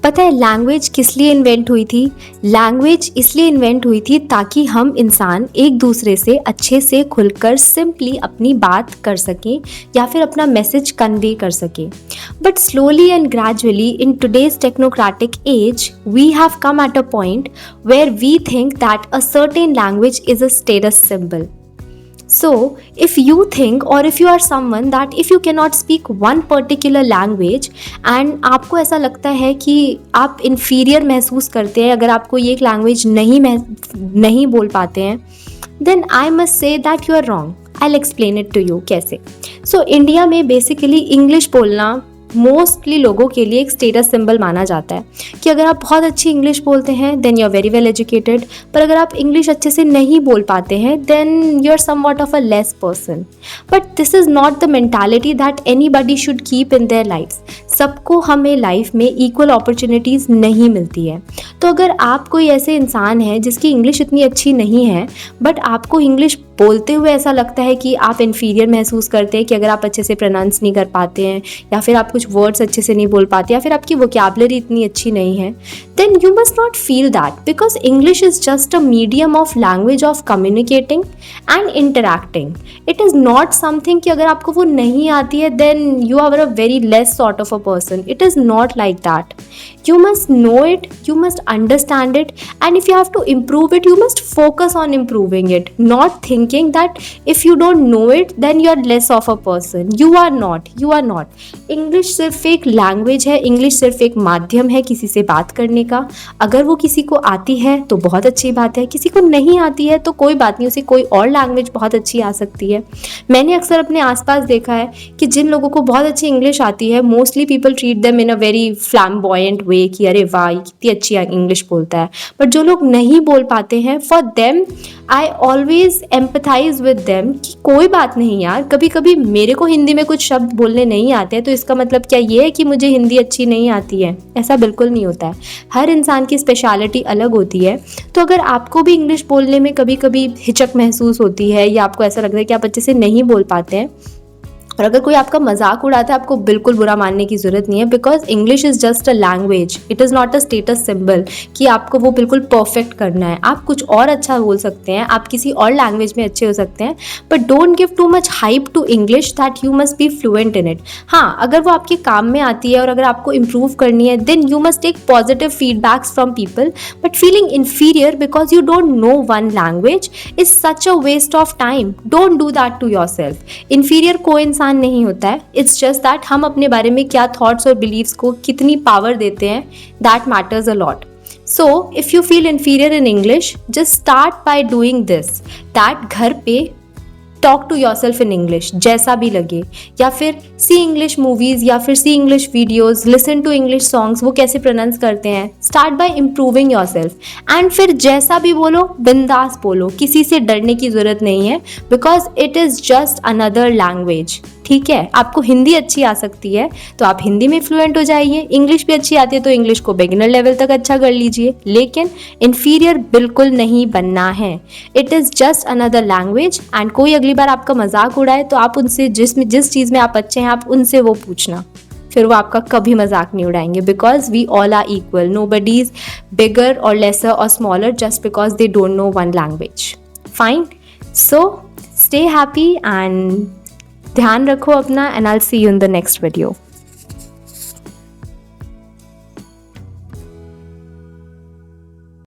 पता है लैंग्वेज किस लिए इन्वेंट हुई थी? लैंग्वेज इसलिए इन्वेंट हुई थी ताकि हम इंसान एक दूसरे से अच्छे से खुलकर सिंपली अपनी बात कर सकें या फिर अपना मैसेज कन्वे कर सकें. But slowly and gradually in today's technocratic age we have come at a point where we think that a certain language is a status symbol. So, if you think or if you are someone that if you cannot speak one particular language and आपको ऐसा लगता है कि आप inferior महसूस करते हैं अगर आपको ये एक लैंग्वेज नहीं बोल पाते हैं, then I must say that you are wrong. I'll explain it to you कैसे. So, इंडिया में बेसिकली इंग्लिश बोलना मोस्टली लोगों के लिए एक स्टेटस सिंबल माना जाता है कि अगर आप बहुत अच्छी इंग्लिश बोलते हैं then you are very well educated, पर अगर आप इंग्लिश अच्छे से नहीं बोल पाते हैं then you are somewhat of a less person. But this is not the mentality that anybody should keep in their lives. सबको हमें लाइफ में इक्वल अपॉर्चुनिटीज़ नहीं मिलती है. तो अगर आप कोई ऐसे इंसान है जिसकी इंग्लिश इतनी अच्छी नहीं है बट आपको इंग्लिश बोलते हुए ऐसा लगता है कि आप इन्फीरियर महसूस करते हैं कि अगर आप अच्छे से प्रोनाउंस नहीं कर पाते हैं या फिर आप कुछ वर्ड्स अच्छे से नहीं बोल पाते या फिर आपकी वोकैबुलरी इतनी अच्छी नहीं है, then you must not feel that because English is just a medium of language of communicating and interacting. It is not something कि अगर आपको वो नहीं आती है then you are a very less sort of a person. It is not like that. You must know it, you must understand it, and if you have to improve it, you must focus on improving it, not thinking that if you don't know it, then you are less of a person. You are not. English सिर्फ एक language है, English सिर्फ एक माध्यम है किसी से बात करने का. अगर वो किसी को आती है तो बहुत अच्छी बात है, किसी को नहीं आती है तो कोई बात नहीं, उसे कोई और लैंग्वेज बहुत अच्छी आ सकती है. मैंने अक्सर अपने आसपास देखा है कि जिन लोगों को बहुत अच्छी इंग्लिश आती है mostly people treat them in a very flamboyant way कि अरे वाह ये कितनी अच्छी इंग्लिश बोलता है. बट जो लोग नहीं बोल पाते हैं for them I always empathise with them कि कोई बात नहीं यार, कभी कभी मेरे को हिंदी में कुछ शब्द बोलने नहीं आते हैं तो इसका मतलब क्या ये है कि मुझे हिंदी अच्छी नहीं आती है? ऐसा बिल्कुल नहीं होता है. हर इंसान की स्पेशलिटी अलग होती है. तो अगर आपको भी इंग्लिश बोलने में कभी कभी हिचक महसूस होती है या आपको ऐसा लगता है कि आप अच्छे से नहीं बोल पाते हैं और अगर कोई आपका मजाक उड़ाता है आपको बिल्कुल बुरा मानने की ज़रूरत नहीं है because English is just a language. It is not a status symbol कि आपको वो बिल्कुल परफेक्ट करना है. आप कुछ और अच्छा बोल सकते हैं, आप किसी और लैंग्वेज में अच्छे हो सकते हैं, but don't give too much hype to English that you must be fluent in it. हाँ, अगर वो आपके काम में आती है और अगर आपको इम्प्रूव करनी है then you must take positive feedbacks from people. But feeling inferior because you don't know one language is such a waste of time. Don't do that to yourself. Inferior कोई इंसान नहीं होता है. It's just that हम अपने बारे में क्या थॉट्स और बिलीव्स को कितनी पावर देते हैं, that matters a lot. So, if you feel inferior in English, just start by doing this. That घर पे talk to yourself in English जैसा भी लगे, या फिर सी इंग्लिश मूवीज़ या फिर see English videos, listen to English songs, वो कैसे प्रोनाउंस करते हैं. Start by improving your self and फिर जैसा भी बोलो बिंदास बोलो, किसी से डरने की ज़रूरत नहीं है because it is just another language. ठीक है, आपको हिंदी अच्छी आ सकती है तो आप हिंदी में फ्लुएंट हो जाइए, इंग्लिश भी अच्छी आती है तो इंग्लिश को बिगिनर लेवल तक अच्छा कर लीजिए, लेकिन इन्फीरियर बिल्कुल नहीं बनना है. It is just another language. And कोई अगली बार आपका मजाक उड़ाए तो आप उनसे जिस चीज़ में आप अच्छे हैं आप उनसे वो पूछना, फिर वो आपका कभी मजाक नहीं उड़ाएंगे because we all are equal. Nobody is bigger और लेसर और smaller just because they don't know one language. Fine. So stay happy and ध्यान रखो अपना, and I will see you in the next video.